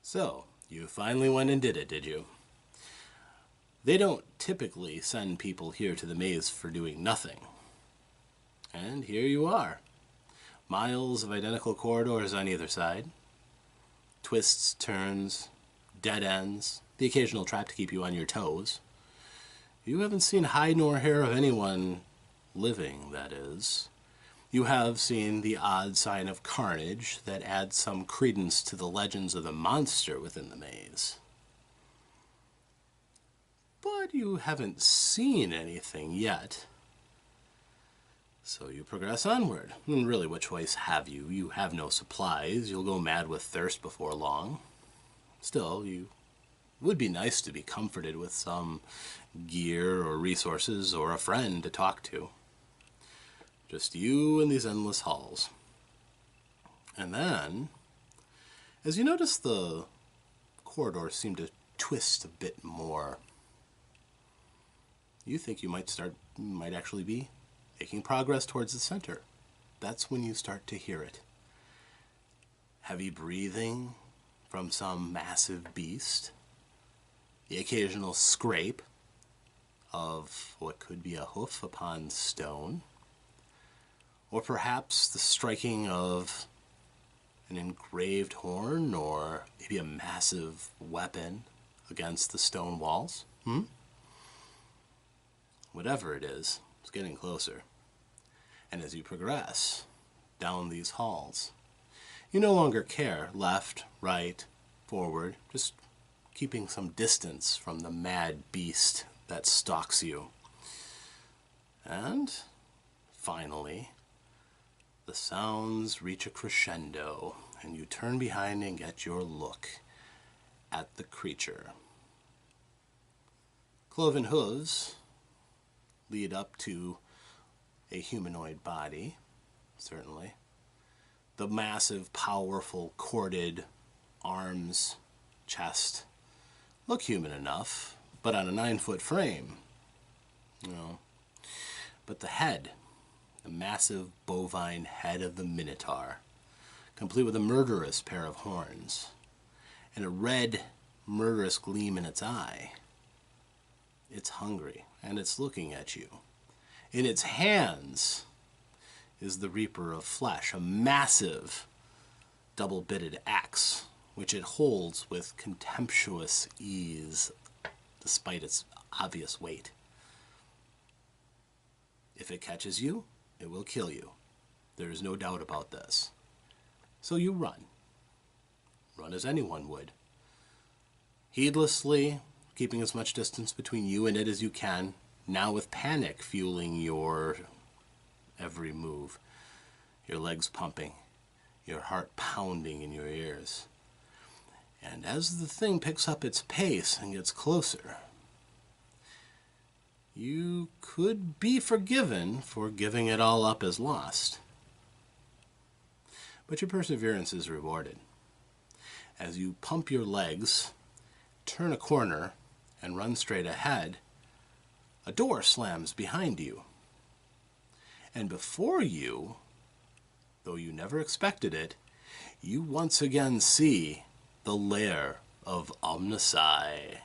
So, you finally went and did it, did you? They don't typically send people here to the maze for doing nothing. And here you are. Miles of identical corridors on either side. Twists, turns, dead ends, the occasional trap to keep you on your toes. You haven't seen hide nor hair of anyone living, that is. You have seen the odd sign of carnage that adds some credence to the legends of the monster within the maze. But you haven't seen anything yet. So you progress onward. And really, what choice have you? You have no supplies. You'll go mad with thirst before long. Still, you would be nice to be comforted with some gear or resources or a friend to talk to. Just you and these endless halls. And then, as you notice the corridors seem to twist a bit more, you think you might actually be making progress towards the center. That's when you start to hear it. Heavy breathing from some massive beast. The occasional scrape of what could be a hoof upon stone. Or perhaps the striking of an engraved horn or maybe a massive weapon against the stone walls. Whatever it is, it's getting closer. And as you progress down these halls, you no longer care left, right, forward, just keeping some distance from the mad beast that stalks you. And finally, the sounds reach a crescendo, and you turn behind and get your look at the creature. Cloven hooves lead up to a humanoid body, certainly. The massive, powerful, corded arms, chest look human enough, but on a 9-foot frame. But the head, the massive bovine head of the Minotaur, complete with a murderous pair of horns, and a red, murderous gleam in its eye. It's hungry, and it's looking at you. In its hands is the Reaper of Flesh, a massive, double-bitted axe, which it holds with contemptuous ease, despite its obvious weight. If it catches you, it will kill you. There is no doubt about this. So you run. Run as anyone would. Heedlessly, keeping as much distance between you and it as you can, now with panic fueling your every move. Your legs pumping, your heart pounding in your ears. And as the thing picks up its pace and gets closer, you could be forgiven for giving it all up as lost. But your perseverance is rewarded. As you pump your legs, turn a corner, and run straight ahead, a door slams behind you. And before you, though you never expected it, you once again see the Lair of OmnusI.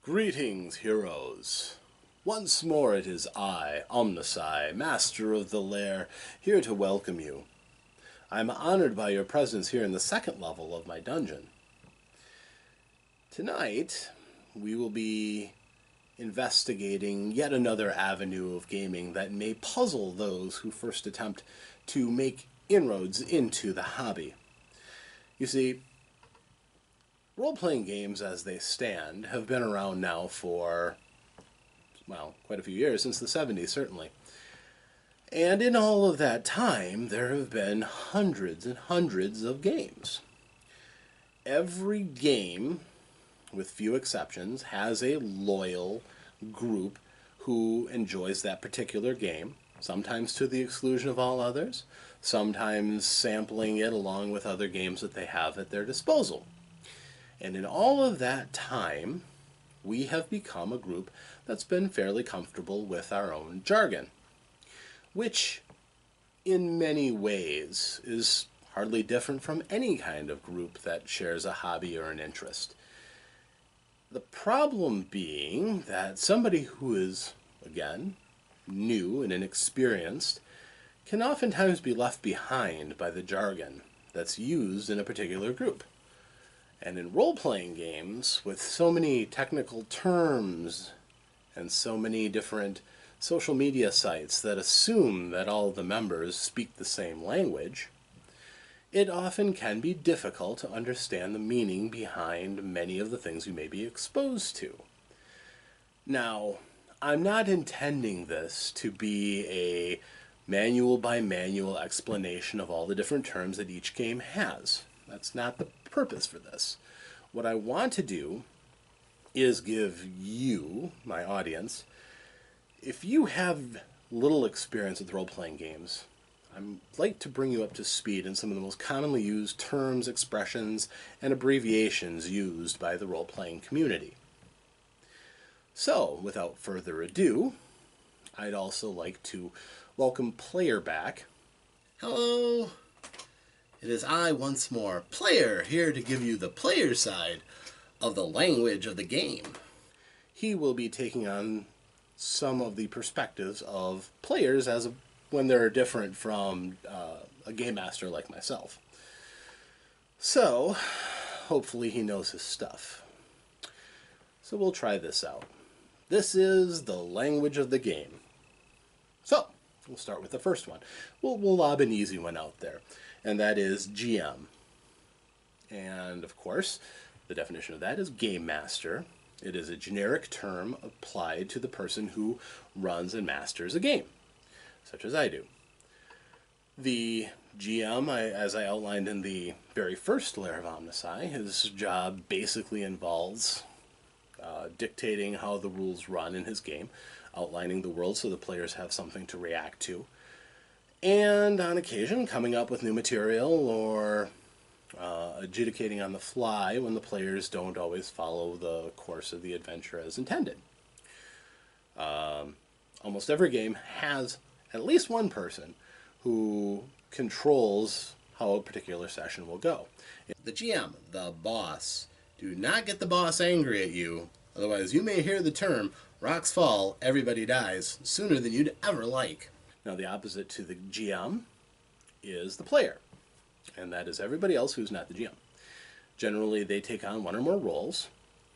Greetings, heroes. Once more it is I, OmnusI, Master of the Lair, here to welcome you. I am honored by your presence here in the second level of my dungeon. Tonight, we will be investigating yet another avenue of gaming that may puzzle those who first attempt to make inroads into the hobby. You see, role-playing games as they stand have been around now for well, quite a few years, since the 70s certainly. And in all of that time, there have been hundreds and hundreds of games. Every game, with few exceptions, has a loyal group who enjoys that particular game, sometimes to the exclusion of all others, sometimes sampling it along with other games that they have at their disposal. And in all of that time, we have become a group that's been fairly comfortable with our own jargon, which in many ways is hardly different from any kind of group that shares a hobby or an interest. The problem being that somebody who is, again, new and inexperienced can oftentimes be left behind by the jargon that's used in a particular group. And in role-playing games, with so many technical terms and so many different social media sites that assume that all the members speak the same language, it often can be difficult to understand the meaning behind many of the things you may be exposed to. Now, I'm not intending this to be a manual by manual explanation of all the different terms that each game has. That's not the purpose for this. What I want to do is give you, my audience, if you have little experience with role-playing games, I'd like to bring you up to speed in some of the most commonly used terms, expressions, and abbreviations used by the role-playing community. So, without further ado, I'd also like to welcome Player back. Hello! It is I once more, Player, here to give you the player side of the language of the game. He will be taking on some of the perspectives of players when they're different from a game master like myself. So, hopefully he knows his stuff. So we'll try this out. This is the language of the game. So, we'll start with the first one. We'll lob an easy one out there, and that is GM. And of course, the definition of that is Game Master. It is a generic term applied to the person who runs and masters a game, such as I do. The GM, as I outlined in the very first Lair of OmnusI, his job basically involves dictating how the rules run in his game, outlining the world so the players have something to react to, and on occasion coming up with new material or adjudicating on the fly when the players don't always follow the course of the adventure as intended. Almost every game has at least one person who controls how a particular session will go. The GM, the boss. Do not get the boss angry at you, otherwise you may hear the term, rocks fall, everybody dies, sooner than you'd ever like. Now the opposite to the GM is the player, and that is everybody else who's not the GM. Generally, they take on one or more roles,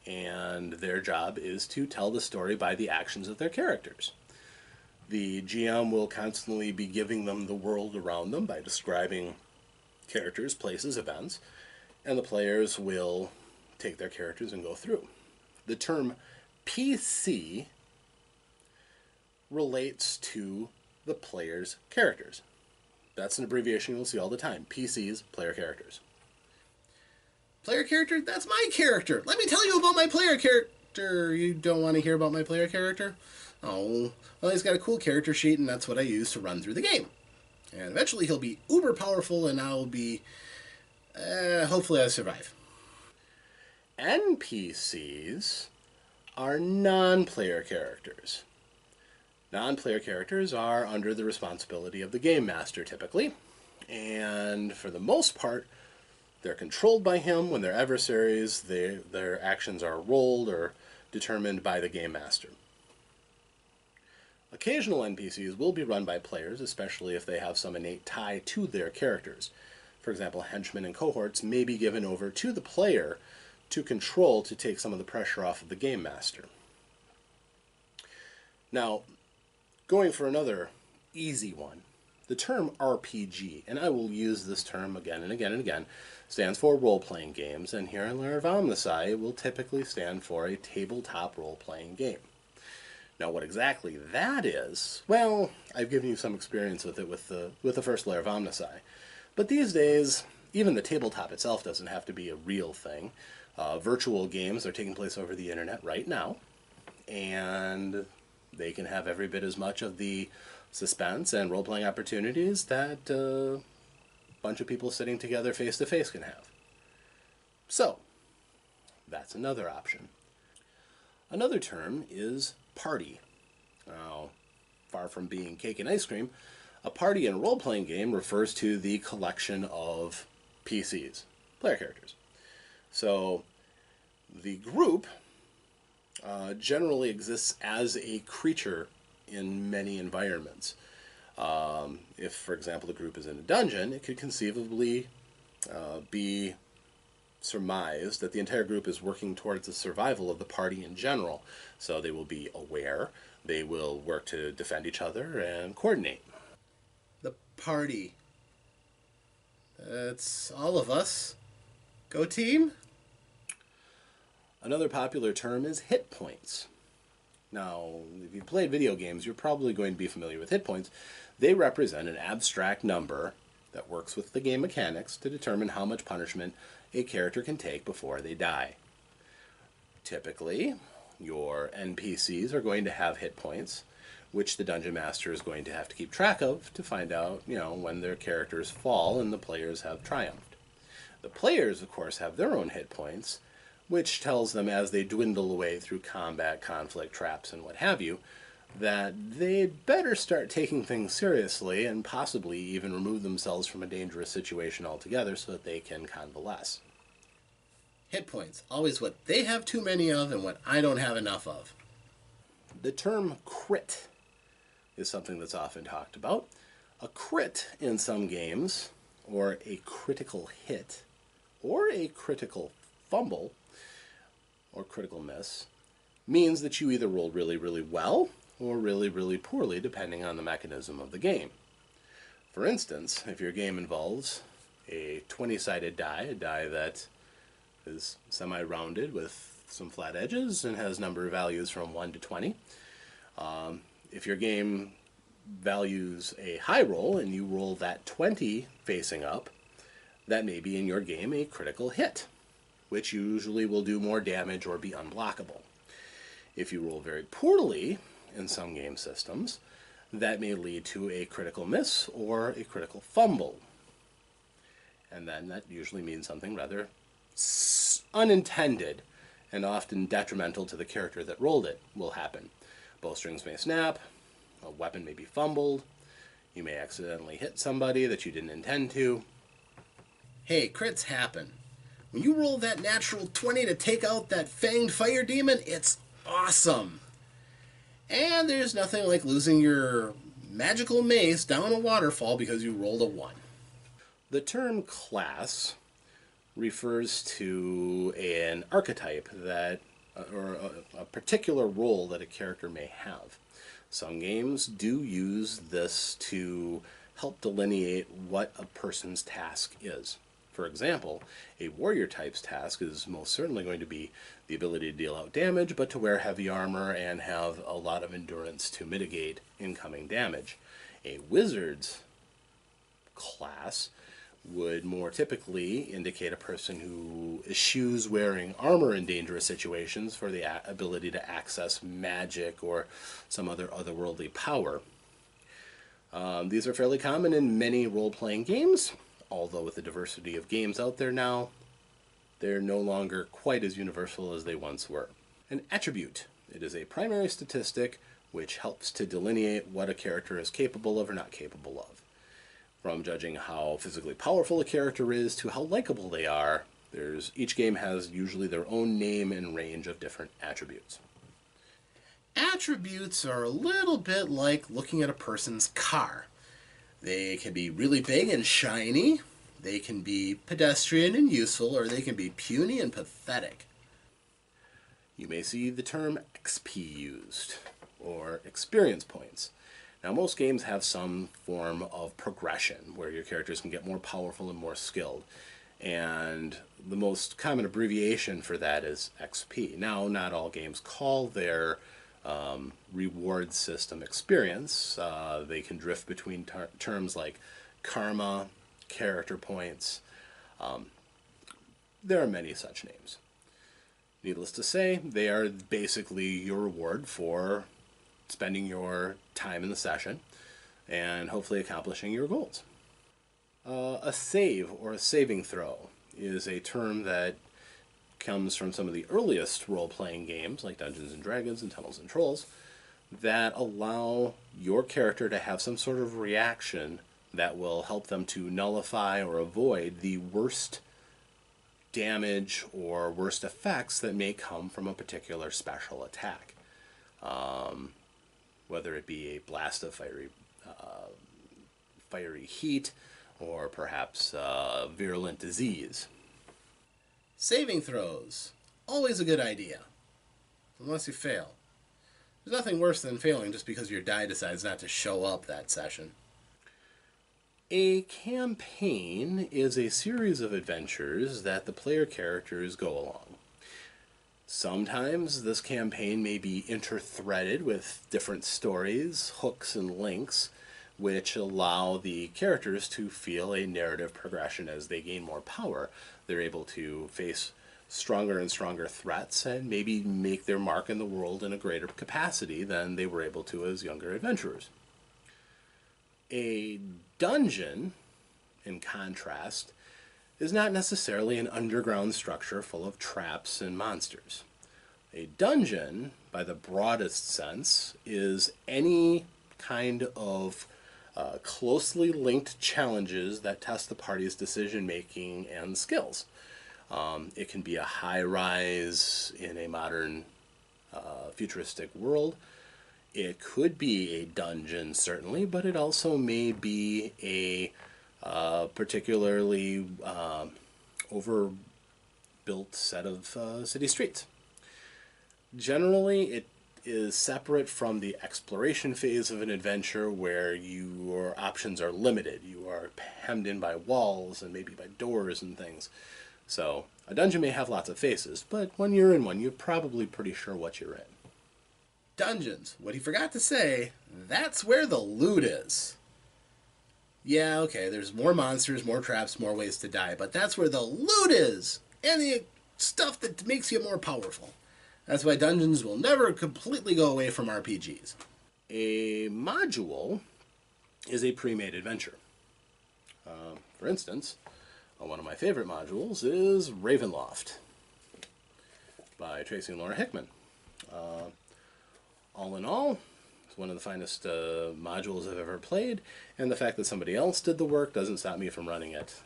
and their job is to tell the story by the actions of their characters. The GM will constantly be giving them the world around them by describing characters, places, events, and the players will take their characters and go through. The term PC relates to the player's characters. That's an abbreviation you'll see all the time. PCs, player characters. Player character? That's my character. Let me tell you about my player character. You don't want to hear about my player character? Oh, well, he's got a cool character sheet, and that's what I use to run through the game. And eventually he'll be uber powerful, and I'll be... hopefully I survive. NPCs are non-player characters. Non-player characters are under the responsibility of the game master, typically, and for the most part, they're controlled by him. When they're adversaries, their actions are rolled or determined by the game master. Occasional NPCs will be run by players, especially if they have some innate tie to their characters. For example, henchmen and cohorts may be given over to the player to control to take some of the pressure off of the game master. Now, going for another easy one, the term RPG, and I will use this term again and again and again, stands for role-playing games, and here in Lair of OmnusI it will typically stand for a tabletop role-playing game. Now, what exactly that is, well, I've given you some experience with it with the first layer of OmnusI. But these days, even the tabletop itself doesn't have to be a real thing. Virtual games are taking place over the internet right now, and they can have every bit as much of the suspense and role-playing opportunities that a bunch of people sitting together face-to-face can have. So, that's another option. Another term is party. Now, far from being cake and ice cream, a party in a role-playing game refers to the collection of PCs, player characters. So, the group generally exists as a creature in many environments. If, for example, the group is in a dungeon, it could conceivably be surmised that the entire group is working towards the survival of the party in general. So they will be aware, they will work to defend each other and coordinate. The party. That's all of us. Go team! Another popular term is hit points. Now, if you've played video games, you're probably going to be familiar with hit points. They represent an abstract number that works with the game mechanics to determine how much punishment a character can take before they die. Typically, your NPCs are going to have hit points, which the Dungeon Master is going to have to keep track of to find out, when their characters fall and the players have triumphed. The players, of course, have their own hit points, which tells them as they dwindle away through combat, conflict, traps, and what have you, that they'd better start taking things seriously and possibly even remove themselves from a dangerous situation altogether so that they can convalesce. Hit points, always what they have too many of and what I don't have enough of. The term crit is something that's often talked about. A crit in some games, or a critical hit, or a critical fumble, or critical miss, means that you either rolled really, really well or really, really poorly, depending on the mechanism of the game. For instance, if your game involves a 20-sided die, a die that is semi-rounded with some flat edges and has number values from 1 to 20, if your game values a high roll and you roll that 20 facing up, that may be in your game a critical hit, which usually will do more damage or be unblockable. If you roll very poorly in some game systems, that may lead to a critical miss or a critical fumble. And then that usually means something rather unintended and often detrimental to the character that rolled it will happen. Bowstrings may snap, a weapon may be fumbled, you may accidentally hit somebody that you didn't intend to. Hey, crits happen. When you roll that natural 20 to take out that fanged fire demon, it's awesome. And there's nothing like losing your magical mace down a waterfall because you rolled a 1. The term class refers to an archetype that, or a particular role that a character may have. Some games do use this to help delineate what a person's task is. For example, a warrior type's task is most certainly going to be the ability to deal out damage, but to wear heavy armor and have a lot of endurance to mitigate incoming damage. A wizard's class would more typically indicate a person who eschews wearing armor in dangerous situations for the ability to access magic or some other otherworldly power. These are fairly common in many role-playing games, although with the diversity of games out there now, they're no longer quite as universal as they once were. An attribute. It is a primary statistic which helps to delineate what a character is capable of or not capable of. From judging how physically powerful a character is to how likable they are, each game has usually their own name and range of different attributes. Attributes are a little bit like looking at a person's car. They can be really big and shiny, they can be pedestrian and useful, or they can be puny and pathetic. You may see the term XP used, or experience points. Now, most games have some form of progression where your characters can get more powerful and more skilled. And the most common abbreviation for that is XP. Now, not all games call their reward system experience. They can drift between terms like karma, character points. There are many such names. Needless to say, they are basically your reward for spending your time in the session and hopefully accomplishing your goals. A save or a saving throw is a term that comes from some of the earliest role-playing games like Dungeons and Dragons and Tunnels and Trolls that allow your character to have some sort of reaction that will help them to nullify or avoid the worst damage or worst effects that may come from a particular special attack. Whether it be a blast of fiery heat or perhaps virulent disease. Saving throws. Always a good idea. Unless you fail. There's nothing worse than failing just because your die decides not to show up that session. A campaign is a series of adventures that the player characters go along. Sometimes this campaign may be interthreaded with different stories, hooks, and links, which allow the characters to feel a narrative progression as they gain more power. They're able to face stronger and stronger threats and maybe make their mark in the world in a greater capacity than they were able to as younger adventurers. A dungeon, in contrast, is not necessarily an underground structure full of traps and monsters. A dungeon, by the broadest sense, is any kind of closely linked challenges that test the party's decision-making and skills. It can be a high-rise in a modern futuristic world. It could be a dungeon, certainly, but it also may be a particularly overbuilt set of city streets. Generally, it is separate from the exploration phase of an adventure where your options are limited. You are hemmed in by walls and maybe by doors and things. So a dungeon may have lots of faces, but when you're in one, you're probably pretty sure what you're in. Dungeons. What he forgot to say, that's where the loot is. Yeah, okay, there's more monsters, more traps, more ways to die, but that's where the loot is! And the stuff that makes you more powerful. That's why dungeons will never completely go away from RPGs. A module is a pre-made adventure. For instance, one of my favorite modules is Ravenloft by Tracy and Laura Hickman. All in all, it's one of the finest modules I've ever played, and the fact that somebody else did the work doesn't stop me from running it.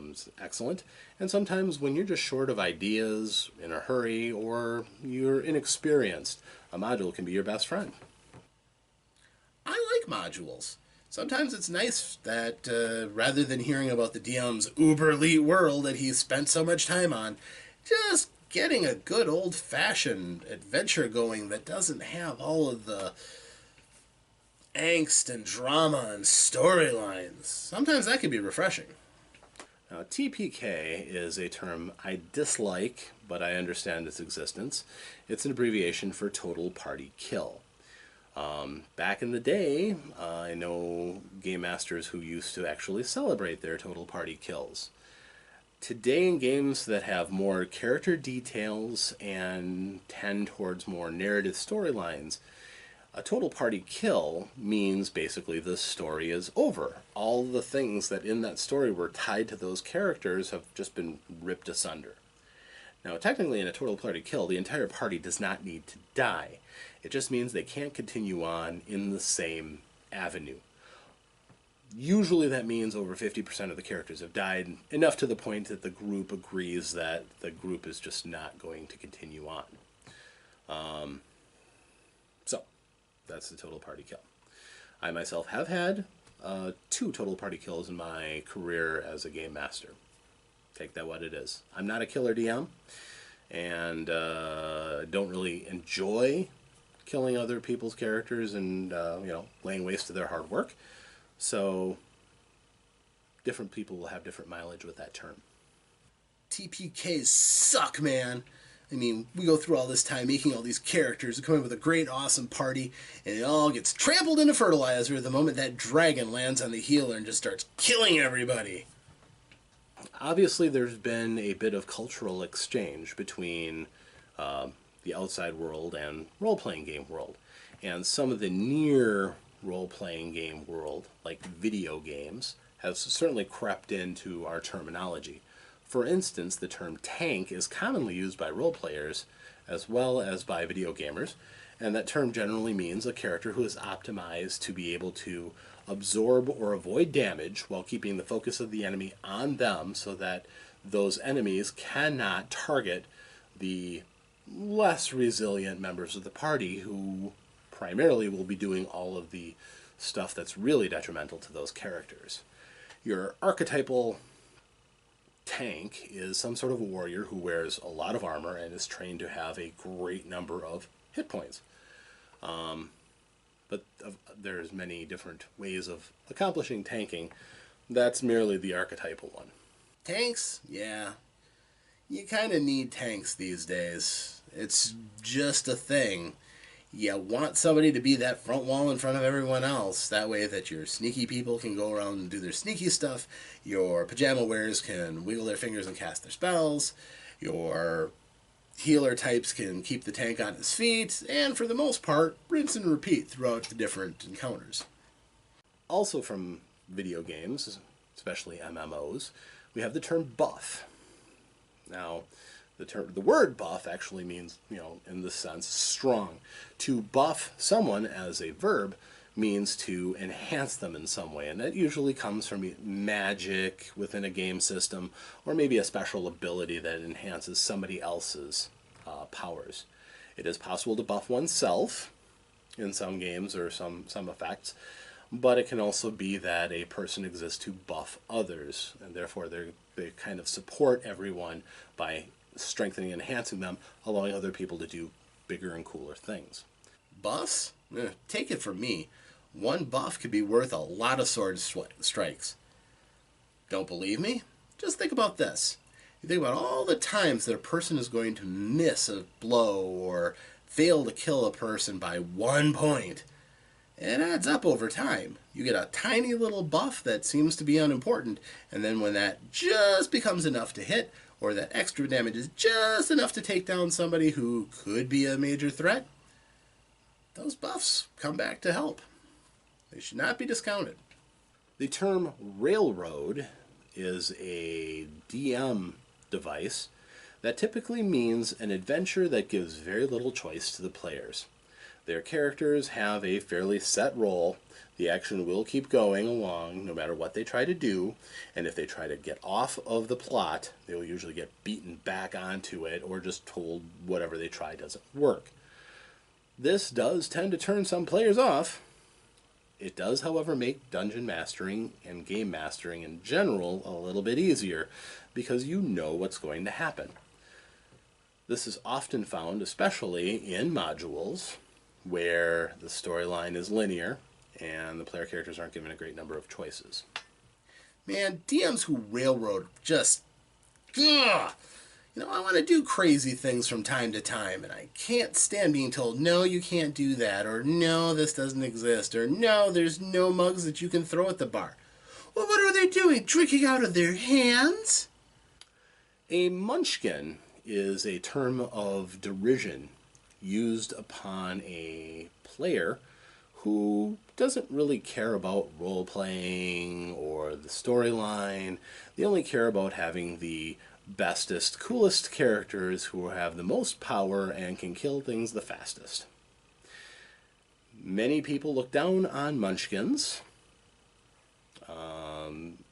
It's excellent. And sometimes when you're just short of ideas, in a hurry, or you're inexperienced, a module can be your best friend. I like modules. Sometimes it's nice that rather than hearing about the DM's uber elite world that he's spent so much time on, just getting a good old-fashioned adventure going that doesn't have all of the angst and drama and storylines. Sometimes that can be refreshing. Now, TPK is a term I dislike, but I understand its existence. It's an abbreviation for Total Party Kill. Back in the day, I know game masters who used to actually celebrate their total party kills. Today, in games that have more character details and tend towards more narrative storylines, a total party kill means basically the story is over. All the things that in that story were tied to those characters have just been ripped asunder. Now, technically, in a total party kill, the entire party does not need to die. It just means they can't continue on in the same avenue. Usually that means over 50% of the characters have died, enough to the point that the group agrees that the group is just not going to continue on. So, that's the total party kill. I myself have had 2 total party kills in my career as a game master. Take that what it is. I'm not a killer DM, and don't really enjoy killing other people's characters and laying waste to their hard work. So different people will have different mileage with that term. TPKs suck, man. I mean, we go through all this time making all these characters and coming up with a great, awesome party, and it all gets trampled into fertilizer the moment that dragon lands on the healer and just starts killing everybody. Obviously, there's been a bit of cultural exchange between the outside world and role-playing game world. And some of the near role-playing game world, like video games, has certainly crept into our terminology. For instance, the term tank is commonly used by role players as well as by video gamers, and that term generally means a character who is optimized to be able to absorb or avoid damage while keeping the focus of the enemy on them so that those enemies cannot target the less resilient members of the party who primarily will be doing all of the stuff that's really detrimental to those characters. Your archetypal tank is some sort of a warrior who wears a lot of armor and is trained to have a great number of hit points. But there's many different ways of accomplishing tanking. That's merely the archetypal one. Tanks? Yeah. You kind of need tanks these days. It's just a thing. You want somebody to be that front wall in front of everyone else. That way that your sneaky people can go around and do their sneaky stuff. Your pajama wearers can wiggle their fingers and cast their spells. Your healer types can keep the tank on his feet. And for the most part, rinse and repeat throughout the different encounters. Also from video games, especially MMOs, we have the term buff. Now, the word buff actually means, in this sense, strong. To buff someone as a verb means to enhance them in some way, and that usually comes from magic within a game system, or maybe a special ability that enhances somebody else's powers. It is possible to buff oneself in some games or some effects, but it can also be that a person exists to buff others, and therefore they kind of support everyone by strengthening and enhancing them, allowing other people to do bigger and cooler things. Buffs? Take it from me. One buff could be worth a lot of sword strikes. Don't believe me? Just think about this. You think about all the times that a person is going to miss a blow or fail to kill a person by 1 point. It adds up over time. You get a tiny little buff that seems to be unimportant, and then when that just becomes enough to hit, or that extra damage is just enough to take down somebody who could be a major threat, those buffs come back to help. They should not be discounted. The term railroad is a DM device that typically means an adventure that gives very little choice to the players. Their characters have a fairly set role. The action will keep going along no matter what they try to do, and if they try to get off of the plot, they will usually get beaten back onto it or just told whatever they try doesn't work. This does tend to turn some players off. It does, however, make dungeon mastering and game mastering in general a little bit easier because you know what's going to happen. This is often found especially in modules where the storyline is linear and the player characters aren't given a great number of choices. Man, DMs who railroad just... Ugh! I want to do crazy things from time to time, and I can't stand being told, no, you can't do that, or no, this doesn't exist, or no, there's no mugs that you can throw at the bar. Well, what are they doing? Drinking out of their hands? A munchkin is a term of derision used upon a player who doesn't really care about role-playing or the storyline. They only care about having the bestest, coolest characters who have the most power and can kill things the fastest. Many people look down on munchkins.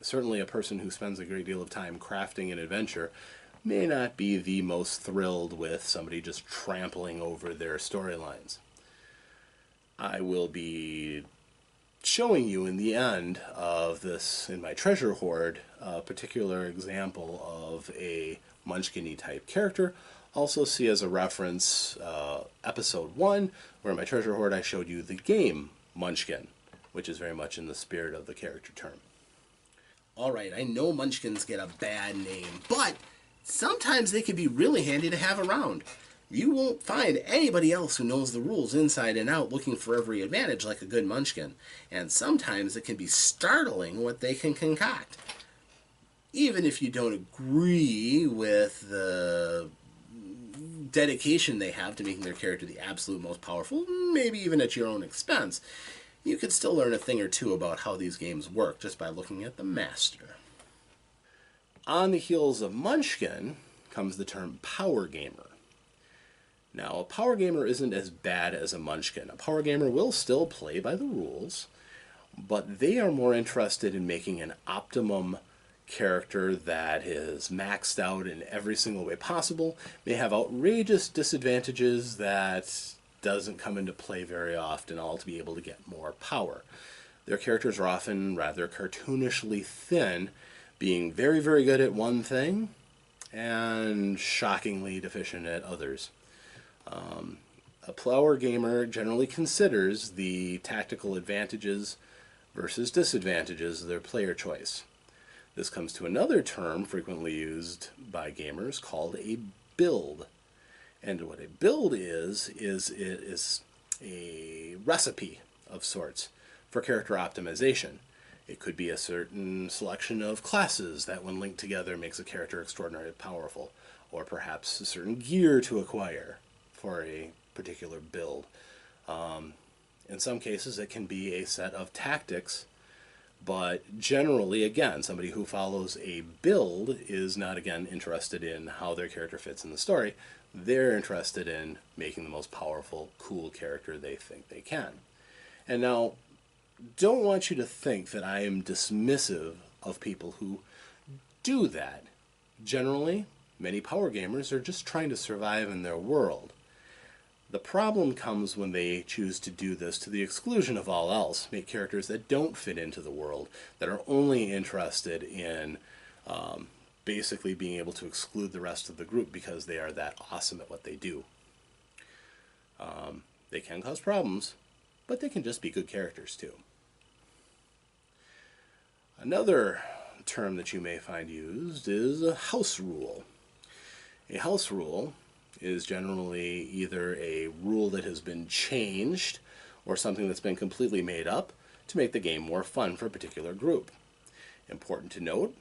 Certainly a person who spends a great deal of time crafting an adventure may not be the most thrilled with somebody just trampling over their storylines. I will be showing you in the end of this, in my treasure hoard, a particular example of a munchkin-y type character. Also see as a reference episode 1, where in my treasure hoard I showed you the game Munchkin, which is very much in the spirit of the character term. Alright, I know munchkins get a bad name, but Sometimes they can be really handy to have around. You won't find anybody else who knows the rules inside and out looking for every advantage like a good munchkin, and sometimes it can be startling what they can concoct. Even if you don't agree with the dedication they have to making their character the absolute most powerful, maybe even at your own expense, you could still learn a thing or two about how these games work just by looking at the master. On the heels of Munchkin comes the term power gamer. Now, a power gamer isn't as bad as a Munchkin. A power gamer will still play by the rules, but they are more interested in making an optimum character that is maxed out in every single way possible. They have outrageous disadvantages that doesn't come into play very often, all to be able to get more power. Their characters are often rather cartoonishly thin, being very, very good at one thing and shockingly deficient at others. A power gamer generally considers the tactical advantages versus disadvantages of their player choice. This comes to another term frequently used by gamers called a build. And what a build is a recipe of sorts for character optimization. It could be a certain selection of classes that when linked together makes a character extraordinarily powerful, or perhaps a certain gear to acquire for a particular build. In some cases it can be a set of tactics, but generally, again, somebody who follows a build is not, again, interested in how their character fits in the story. They're interested in making the most powerful, cool character they think they can. And now, don't want you to think that I am dismissive of people who do that. Generally, many power gamers are just trying to survive in their world. The problem comes when they choose to do this to the exclusion of all else, make characters that don't fit into the world, that are only interested in basically being able to exclude the rest of the group because they are that awesome at what they do. They can cause problems, but they can just be good characters too. Another term that you may find used is a house rule. A house rule is generally either a rule that has been changed or something that's been completely made up to make the game more fun for a particular group. Important to note,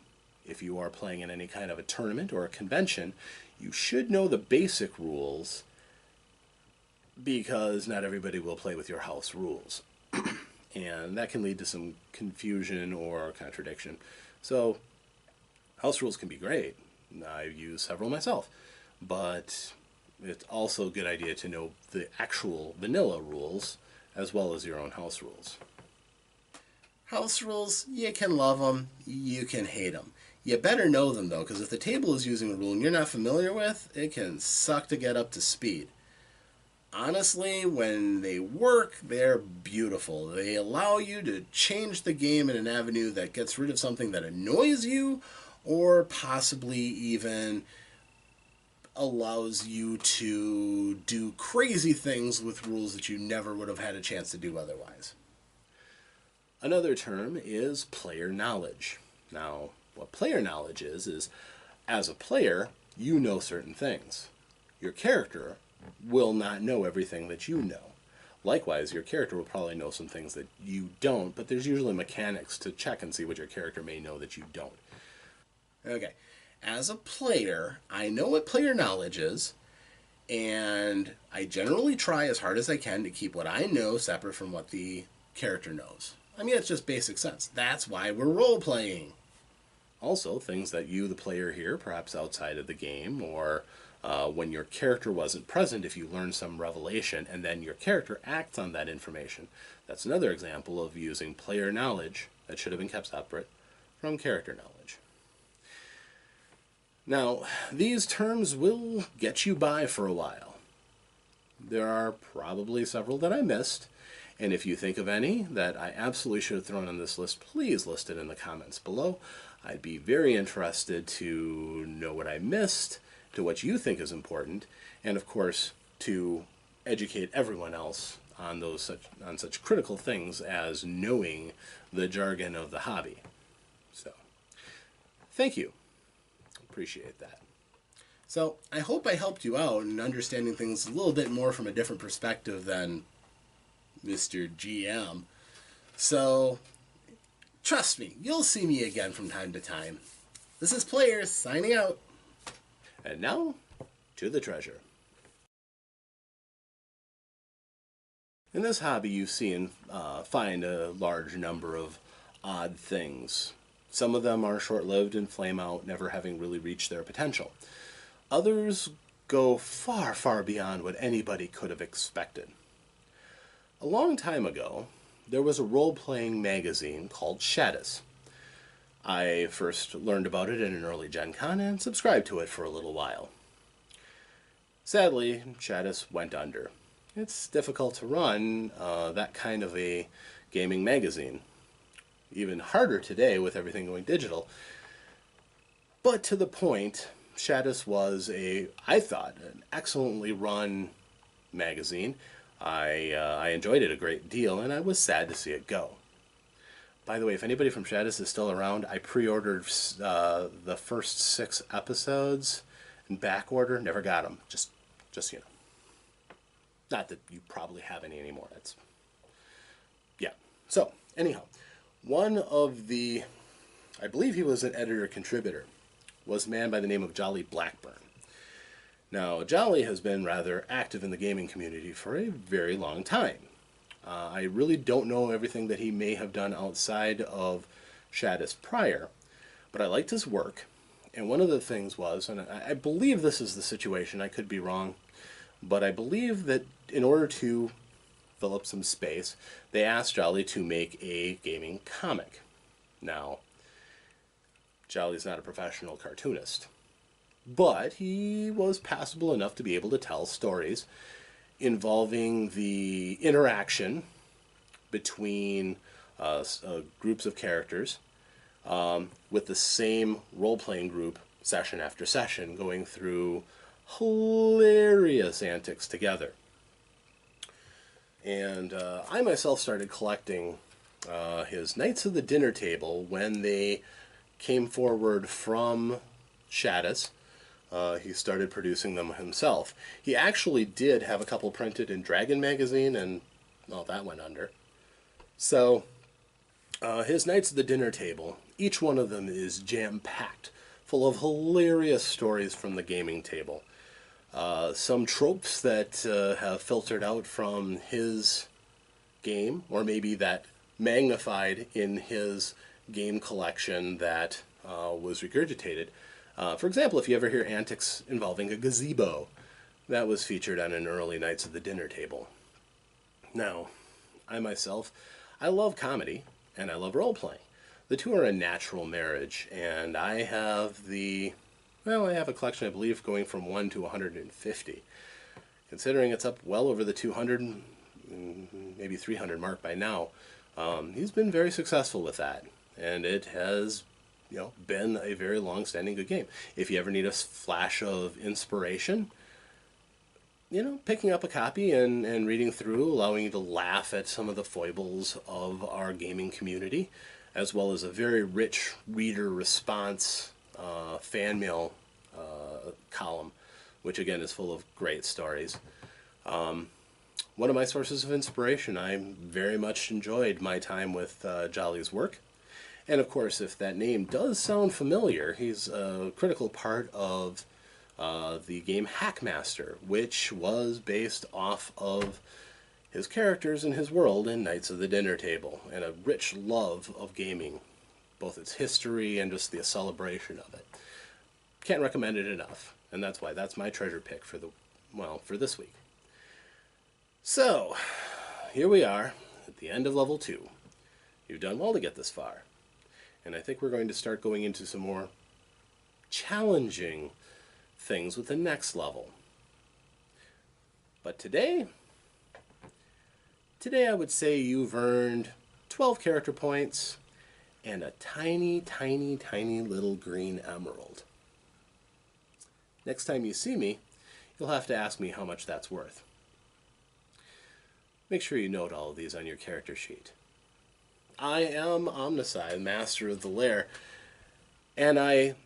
if you are playing in any kind of a tournament or a convention, you should know the basic rules because not everybody will play with your house rules. And that can lead to some confusion or contradiction. So, house rules can be great. I use several myself. But it's also a good idea to know the actual vanilla rules as well as your own house rules. House rules, you can love them, you can hate them. You better know them though, because if the table is using a rule and you're not familiar with, it can suck to get up to speed. Honestly, when they work, they're beautiful. They allow you to change the game in an avenue that gets rid of something that annoys you, or possibly even allows you to do crazy things with rules that you never would have had a chance to do otherwise. Another term is player knowledge. Now, what player knowledge is as a player, you know certain things. Your character will not know everything that you know. Likewise, your character will probably know some things that you don't, but there's usually mechanics to check and see what your character may know that you don't. Okay. As a player, I know what player knowledge is, and I generally try as hard as I can to keep what I know separate from what the character knows. I mean, it's just basic sense. That's why we're role-playing. Also, things that you, the player, hear, perhaps outside of the game, or when your character wasn't present, if you learn some revelation, and then your character acts on that information. That's another example of using player knowledge that should have been kept separate from character knowledge. Now, these terms will get you by for a while. There are probably several that I missed, and if you think of any that I absolutely should have thrown on this list, please list it in the comments below. I'd be very interested to know what I missed, to what you think is important, and of course, to educate everyone else on such critical things as knowing the jargon of the hobby. So, thank you. Appreciate that. So I hope I helped you out in understanding things a little bit more from a different perspective than Mr. GM. So trust me, you'll see me again from time to time. This is Player signing out. And now, to the treasure. In this hobby, you see and find a large number of odd things. Some of them are short-lived and flame out, never having really reached their potential. Others go far, far beyond what anybody could have expected. A long time ago, there was a role-playing magazine called Shadis. I first learned about it in an early Gen Con and subscribed to it for a little while. Sadly, Shadis went under. It's difficult to run that kind of a gaming magazine. Even harder today with everything going digital. But to the point, Shadis was I thought, an excellently run magazine. I enjoyed it a great deal, and I was sad to see it go. By the way, if anybody from Shadis is still around, I pre-ordered the first 6 episodes in back order. Never got them. Just you know. Not that you probably have any anymore. That's, yeah. So, anyhow, one of the, I believe he was an editor-contributor, was a man by the name of Jolly Blackburn. Now, Jolly has been rather active in the gaming community for a very long time. I really don't know everything that he may have done outside of Shadis prior, but I liked his work. And one of the things was, and I believe this is the situation, I could be wrong, but I believe that in order to fill up some space, they asked Jolly to make a gaming comic. Now, Jolly's not a professional cartoonist, but he was passable enough to be able to tell stories involving the interaction between groups of characters with the same role-playing group session after session, going through hilarious antics together. And I myself started collecting his Knights of the Dinner Table when they came forward from Shadis. He started producing them himself. He actually did have a couple printed in Dragon magazine, and well, that went under. So his Knights of the Dinner Table, each one of them is jam-packed, full of hilarious stories from the gaming table. Some tropes that have filtered out from his game, or maybe that magnified in his game collection that was regurgitated. For example, if you ever hear antics involving a gazebo, that was featured on an early Knights of the Dinner Table. Now, I myself, I love comedy, and I love role-playing. The two are a natural marriage, and I have I have a collection, I believe, going from 1 to 150. Considering it's up well over the 200, maybe 300 mark by now, he's been very successful with that. And it has, been a very long-standing good game. If you ever need a flash of inspiration, picking up a copy and reading through, allowing you to laugh at some of the foibles of our gaming community, as well as a very rich reader response fan mail column, which again is full of great stories. One of my sources of inspiration. I very much enjoyed my time with Jolly's work. And of course, if that name does sound familiar, he's a critical part of the game Hackmaster, which was based off of his characters and his world in Knights of the Dinner Table, and a rich love of gaming, both its history and just the celebration of it. Can't recommend it enough, and that's why that's my treasure pick for this week. So, here we are at the end of level 2. You've done well to get this far, and I think we're going to start going into some more challenging things with the next level. But today I would say you've earned 12 character points and a tiny, tiny, tiny little green emerald. Next time you see me, you'll have to ask me how much that's worth. Make sure you note all of these on your character sheet. I am OmnusI, master of the Lair, and I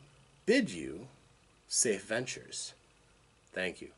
bid you safe ventures. Thank you.